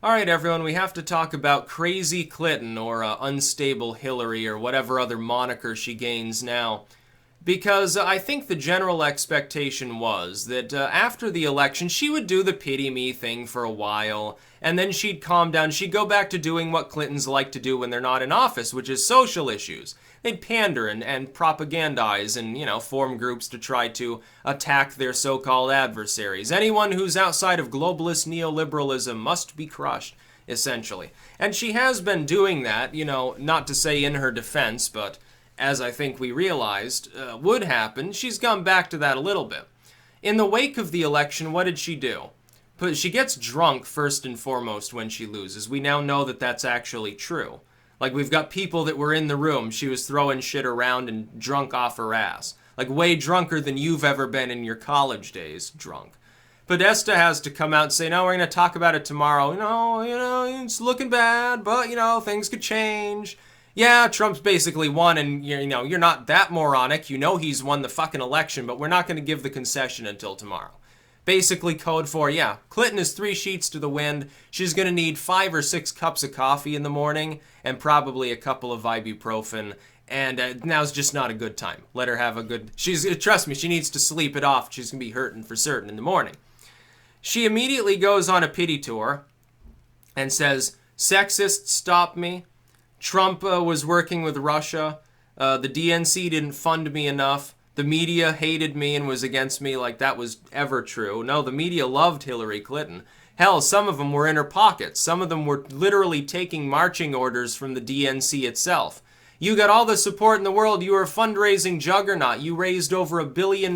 Alright, everyone, we have to talk about Crazy Clinton or Unstable Hillary or whatever other moniker she gains now. Because I think the general expectation was that after the election, she would do the pity me thing for a while, and then she'd calm down. She'd go back to doing what Clintons like to do when they're not in office, which is social issues. They'd pander and propagandize and, form groups to try to attack their so-called adversaries. Anyone who's outside of globalist neoliberalism must be crushed, essentially. And she has been doing that, not to say in her defense, but as I think we realized would happen, she's gone back to that a little bit. In the wake of the election, what did she do? She gets drunk first and foremost when she loses. We now know that that's actually true. Like, we've got people that were in the room. She was throwing shit around and drunk off her ass. Like, way drunker than you've ever been in your college days drunk. Podesta has to come out and say, no, we're going to talk about it tomorrow. It's looking bad, but, things could change. Yeah, Trump's basically won, and you're not that moronic. You know he's won the fucking election, but we're not going to give the concession until tomorrow. Basically code for, Clinton is 3 sheets to the wind. She's going to need 5 or 6 cups of coffee in the morning and probably a couple of ibuprofen. And now's just not a good time. Let her have a good... Trust me, she needs to sleep it off. She's going to be hurting for certain in the morning. She immediately goes on a pity tour and says, "Sexists stop me. Trump was working with Russia. The DNC didn't fund me enough. The media hated me and was against me," like that was ever true. No, the media loved Hillary Clinton. Hell, some of them were in her pockets. Some of them were literally taking marching orders from the DNC itself. You got all the support in the world. You were a fundraising juggernaut. You raised over $1 billion.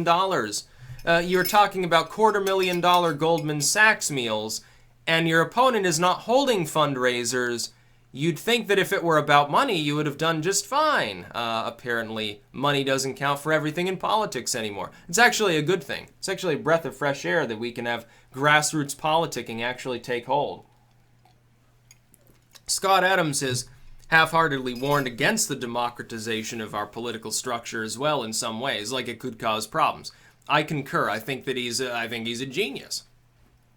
You're talking about $250,000 Goldman Sachs meals, and your opponent is not holding fundraisers. You'd think that if it were about money, you would have done just fine. Apparently, money doesn't count for everything in politics anymore. It's actually a good thing. It's actually a breath of fresh air that we can have grassroots politicking actually take hold. Scott Adams has half-heartedly warned against the democratization of our political structure as well in some ways, like it could cause problems. I concur. I think he's a genius.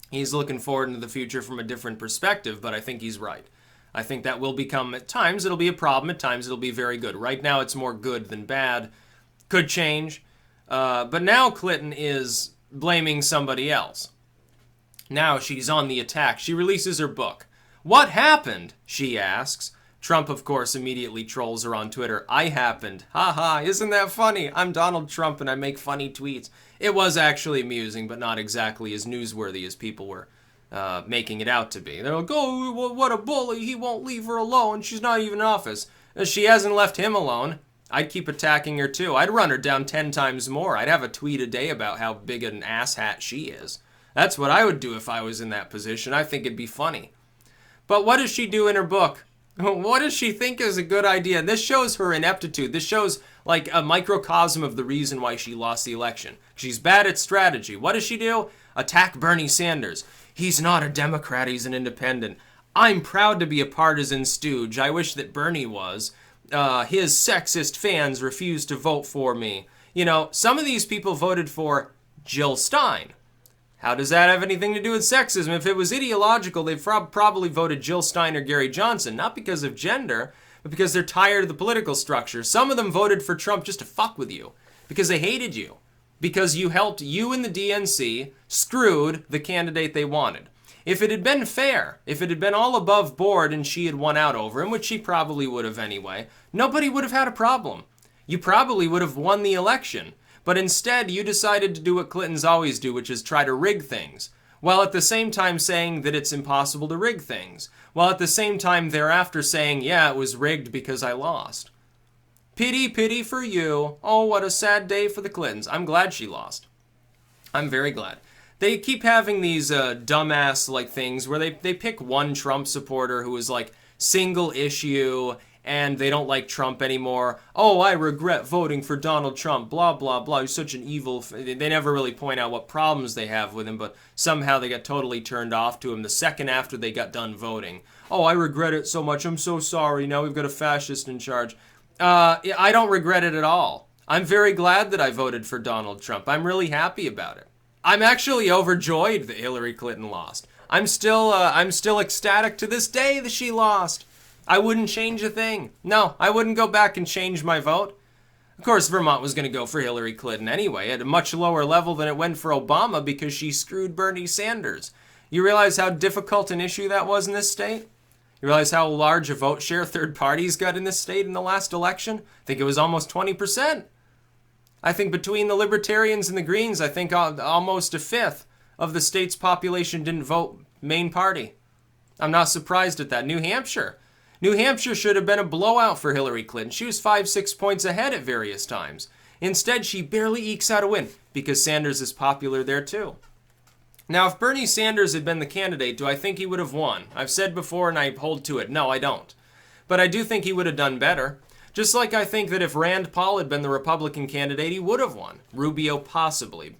He's looking forward into the future from a different perspective, but I think he's right. I think that will become, at times it'll be a problem, at times it'll be very good. Right now it's more good than bad. Could change. But now Clinton is blaming somebody else. Now she's on the attack. She releases her book. "What happened?" she asks. Trump, of course, immediately trolls her on Twitter. "I happened. Haha, isn't that funny? I'm Donald Trump and I make funny tweets." It was actually amusing, but not exactly as newsworthy as people were making it out to be. They're like, "Oh, what a bully. He won't leave her alone. She's not even in office." She hasn't left him alone. I'd keep attacking her too. I'd run her down 10 times more. I'd have a tweet a day about how big an asshat she is. That's what I would do if I was in that position. I think it'd be funny. But what does she do in her book? What does she think is a good idea? This shows her ineptitude. This shows like a microcosm of the reason why she lost the election. She's bad at strategy. What does she do? Attack Bernie Sanders. "He's not a Democrat, he's an independent. I'm proud to be a partisan stooge. I wish that Bernie was. His sexist fans refuse to vote for me." Some of these people voted for Jill Stein. How does that have anything to do with sexism? If it was ideological, they've probably voted Jill Stein or Gary Johnson, not because of gender, but because they're tired of the political structure. Some of them voted for Trump just to fuck with you, because they hated you. Because you and the DNC screwed the candidate they wanted. If it had been fair, if it had been all above board and she had won out over him, which she probably would have anyway, nobody would have had a problem. You probably would have won the election. But instead, you decided to do what Clintons always do, which is try to rig things, while at the same time saying that it's impossible to rig things, while at the same time thereafter saying, "Yeah, it was rigged because I lost." Pity, pity for you. Oh, what a sad day for the Clintons. I'm glad she lost. I'm very glad. They keep having these dumbass things where they pick one Trump supporter who is single issue and they don't like Trump anymore. "Oh, I regret voting for Donald Trump, blah, blah, blah. He's such an evil..." They never really point out what problems they have with him, but somehow they got totally turned off to him the second after they got done voting. "Oh, I regret it so much. I'm so sorry. Now we've got a fascist in charge." I don't regret it at all. I'm very glad that I voted for Donald Trump. I'm really happy about it. I'm actually overjoyed that Hillary Clinton lost. I'm still ecstatic to this day that she lost. I wouldn't change a thing. No, I wouldn't go back and change my vote. Of course, Vermont was going to go for Hillary Clinton anyway, at a much lower level than it went for Obama because she screwed Bernie Sanders. You realize how difficult an issue that was in this state? You realize how large a vote share third parties got in this state in the last election? I think it was almost 20%. I think between the Libertarians and the Greens, I think almost a fifth of the state's population didn't vote main party. I'm not surprised at that. New Hampshire should have been a blowout for Hillary Clinton. She was 5-6 points ahead at various times. Instead, she barely ekes out a win because Sanders is popular there too. Now, if Bernie Sanders had been the candidate, do I think he would have won? I've said before and I hold to it. No, I don't. But I do think he would have done better. Just like I think that if Rand Paul had been the Republican candidate, he would have won. Rubio possibly.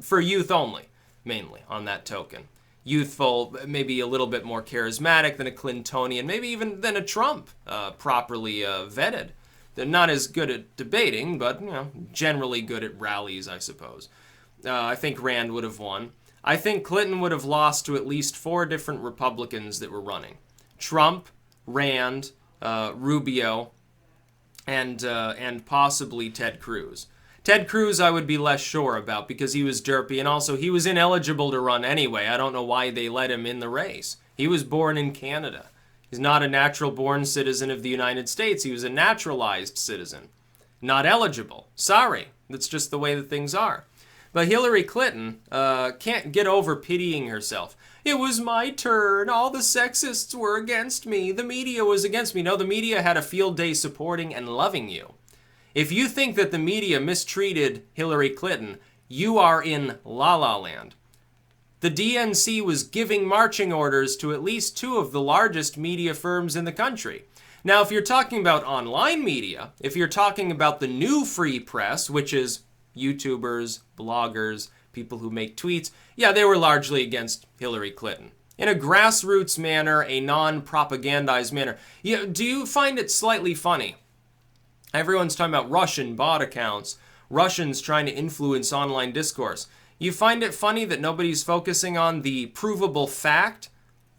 For youth only, mainly, on that token. Youthful, maybe a little bit more charismatic than a Clintonian, maybe even than a Trump, properly vetted. They're not as good at debating, but generally good at rallies, I suppose. I think Rand would have won. I think Clinton would have lost to at least 4 different Republicans that were running. Trump, Rand, Rubio, and possibly Ted Cruz. Ted Cruz I would be less sure about because he was derpy, and also he was ineligible to run anyway. I don't know why they let him in the race. He was born in Canada. He's not a natural-born citizen of the United States. He was a naturalized citizen. Not eligible. Sorry. That's just the way that things are. But Hillary Clinton can't get over pitying herself. It was my turn. All the sexists were against me. The media was against me. No, the media had a field day supporting and loving you. If you think that the media mistreated Hillary Clinton, you are in la-la land. The DNC was giving marching orders to at least 2 of the largest media firms in the country. Now, if you're talking about online media, if you're talking about the new free press, which is YouTubers, bloggers, people who make tweets, yeah, they were largely against Hillary Clinton. In a grassroots manner, a non-propagandized manner. Do you find it slightly funny? Everyone's talking about Russian bot accounts, Russians trying to influence online discourse. You find it funny that nobody's focusing on the provable fact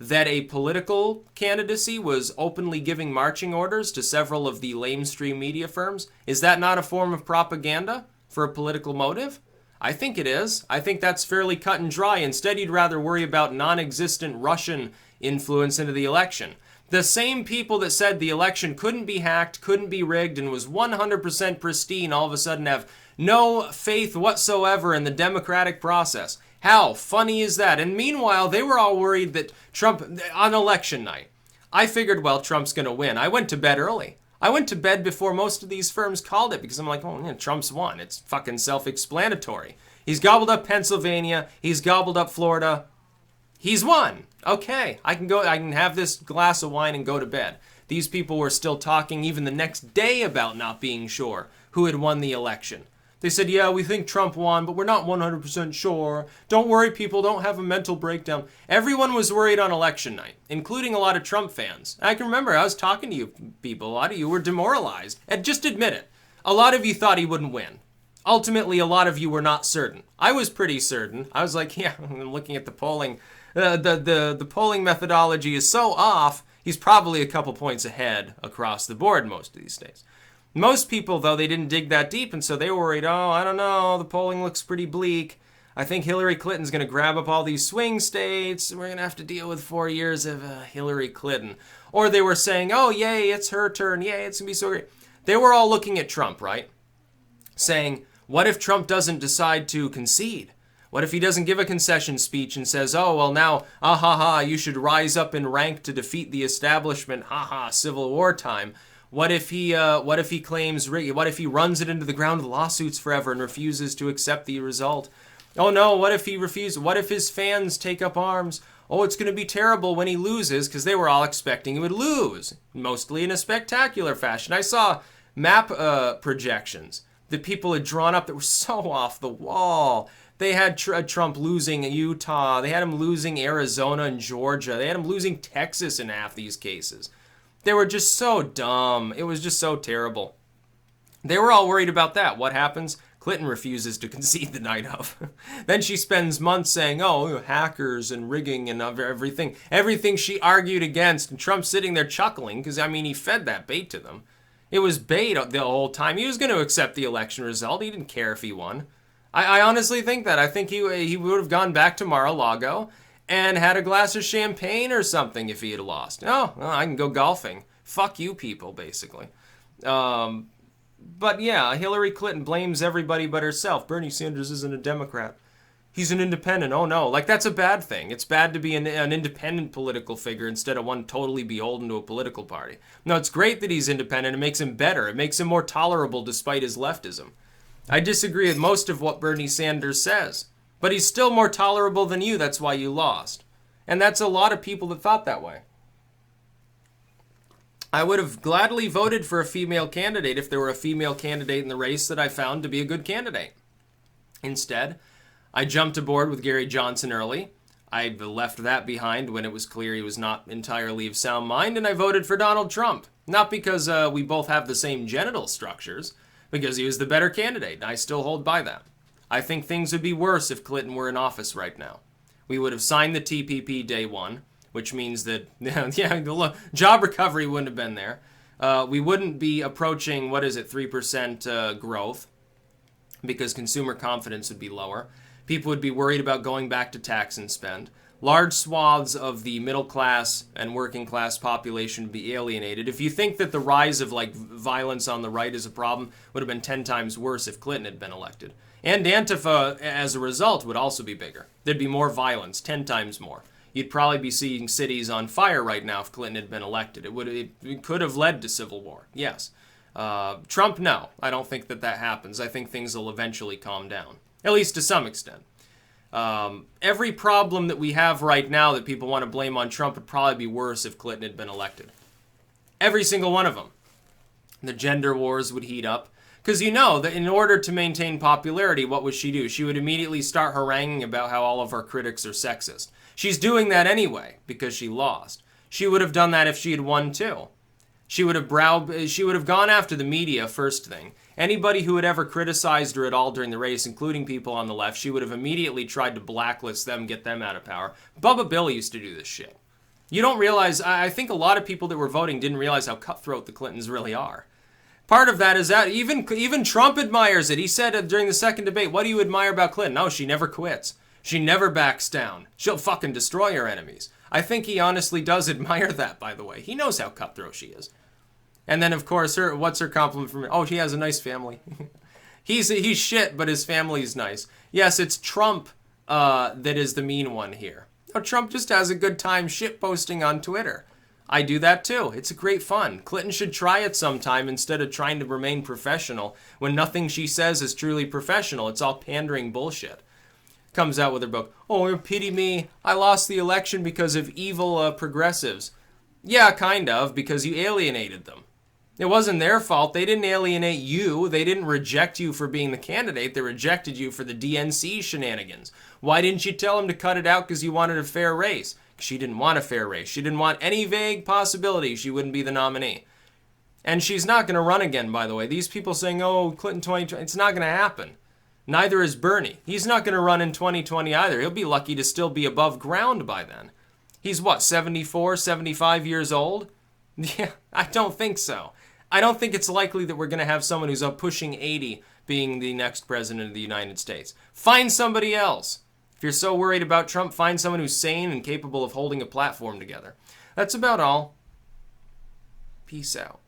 that a political candidacy was openly giving marching orders to several of the lamestream media firms? Is that not a form of propaganda for a political motive? I think it is. I think that's fairly cut and dry. Instead, you'd rather worry about non-existent Russian influence into the election. The same people that said the election couldn't be hacked, couldn't be rigged, and was 100% pristine all of a sudden have no faith whatsoever in the democratic process. How funny is that? And meanwhile, they were all worried that Trump, on election night, I figured, well, Trump's going to win. I went to bed early. I went to bed before most of these firms called it because I'm like, oh, yeah, Trump's won. It's fucking self-explanatory. He's gobbled up Pennsylvania. He's gobbled up Florida. He's won. Okay, I can have this glass of wine and go to bed. These people were still talking even the next day about not being sure who had won the election. They said, yeah, we think Trump won, but we're not 100% sure. Don't worry, people, don't have a mental breakdown. Everyone was worried on election night, including a lot of Trump fans. I can remember I was talking to you people. A lot of you were demoralized. And just admit it. A lot of you thought he wouldn't win. Ultimately, a lot of you were not certain. I was pretty certain. I was like, yeah, I'm looking at the polling. The polling methodology is so off, he's probably a couple points ahead across the board most of these days. Most people, though, they didn't dig that deep, and so they were worried, oh, I don't know, the polling looks pretty bleak. I think Hillary Clinton's going to grab up all these swing states, and we're going to have to deal with 4 years of Hillary Clinton. Or they were saying, oh, yay, it's her turn, yay, it's going to be so great. They were all looking at Trump, right? Saying, what if Trump doesn't decide to concede? What if he doesn't give a concession speech and says, oh, well now, you should rise up in rank to defeat the establishment, Civil War time. What if he claims, what if he runs it into the ground with lawsuits forever and refuses to accept the result? Oh no, what if he refuses? What if his fans take up arms? Oh, it's going to be terrible when he loses, because they were all expecting he would lose, mostly in a spectacular fashion. I saw map projections that people had drawn up that were so off the wall. They had Trump losing Utah. They had him losing Arizona and Georgia. They had him losing Texas in half these cases. They were just so dumb. It was just so terrible. They were all worried about that. What happens? Clinton refuses to concede the night of. Then she spends months saying, oh, hackers and rigging and everything. Everything she argued against. And Trump's sitting there chuckling because, I mean, he fed that bait to them. It was bait the whole time. He was going to accept the election result. He didn't care if he won. I honestly think that. I think he would have gone back to Mar-a-Lago and had a glass of champagne or something if he had lost. Oh, well, I can go golfing. Fuck you people, basically. But yeah, Hillary Clinton blames everybody but herself. Bernie Sanders isn't a Democrat. He's an independent. Oh no, like that's a bad thing. It's bad to be an independent political figure instead of one totally beholden to a political party. No, it's great that he's independent. It makes him better. It makes him more tolerable despite his leftism. I disagree with most of what Bernie Sanders says. But he's still more tolerable than you. That's why you lost. And that's a lot of people that thought that way. I would have gladly voted for a female candidate if there were a female candidate in the race that I found to be a good candidate. Instead, I jumped aboard with Gary Johnson early. I left that behind when it was clear he was not entirely of sound mind, and I voted for Donald Trump. Not because we both have the same genital structures, because he was the better candidate. I still hold by that. I think things would be worse if Clinton were in office right now. We would have signed the TPP day one, which means that job recovery wouldn't have been there. We wouldn't be approaching, 3% growth, because consumer confidence would be lower. People would be worried about going back to tax and spend. Large swaths of the middle class and working class population would be alienated. If you think that the rise of violence on the right is a problem, would have been 10 times worse if Clinton had been elected. And Antifa, as a result, would also be bigger. There'd be more violence, 10 times more. You'd probably be seeing cities on fire right now if Clinton had been elected. It could have led to civil war, yes. Trump, no. I don't think that happens. I think things will eventually calm down, at least to some extent. Every problem that we have right now that people want to blame on Trump would probably be worse if Clinton had been elected. Every single one of them. The gender wars would heat up. Because you know that in order to maintain popularity, what would she do? She would immediately start haranguing about how all of our critics are sexist. She's doing that anyway, because she lost. She would have done that if she had won too. She would have gone after the media first thing. Anybody who had ever criticized her at all during the race, including people on the left, she would have immediately tried to blacklist them, get them out of power. Bubba Bill used to do this shit. You don't realize, I think a lot of people that were voting didn't realize how cutthroat the Clintons really are. Part of that is that even Trump admires it. He said during the second debate, what do you admire about Clinton? Oh, she never quits. She never backs down. She'll fucking destroy her enemies. I think he honestly does admire that, by the way. He knows how cutthroat she is. And then, of course, what's her compliment from her? Oh, she has a nice family. He's shit, but his family's nice. Yes, it's Trump that is the mean one here. No, Trump just has a good time shitposting on Twitter. I do that too. It's great fun. Clinton should try it sometime instead of trying to remain professional when nothing she says is truly professional. It's all pandering bullshit. Comes out with her book. Oh, pity me. I lost the election because of evil progressives. Yeah, kind of, because you alienated them. It wasn't their fault. They didn't alienate you. They didn't reject you for being the candidate. They rejected you for the DNC shenanigans. Why didn't you tell them to cut it out because you wanted a fair race? She didn't want a fair race. She didn't want any vague possibility she wouldn't be the nominee. And she's not going to run again, by the way. These people saying, oh, Clinton 2020, it's not going to happen. Neither is Bernie. He's not going to run in 2020 either. He'll be lucky to still be above ground by then. He's 74, 75 years old? Yeah, I don't think so. I don't think it's likely that we're going to have someone who's up pushing 80 being the next president of the United States. Find somebody else. If you're so worried about Trump, find someone who's sane and capable of holding a platform together. That's about all. Peace out.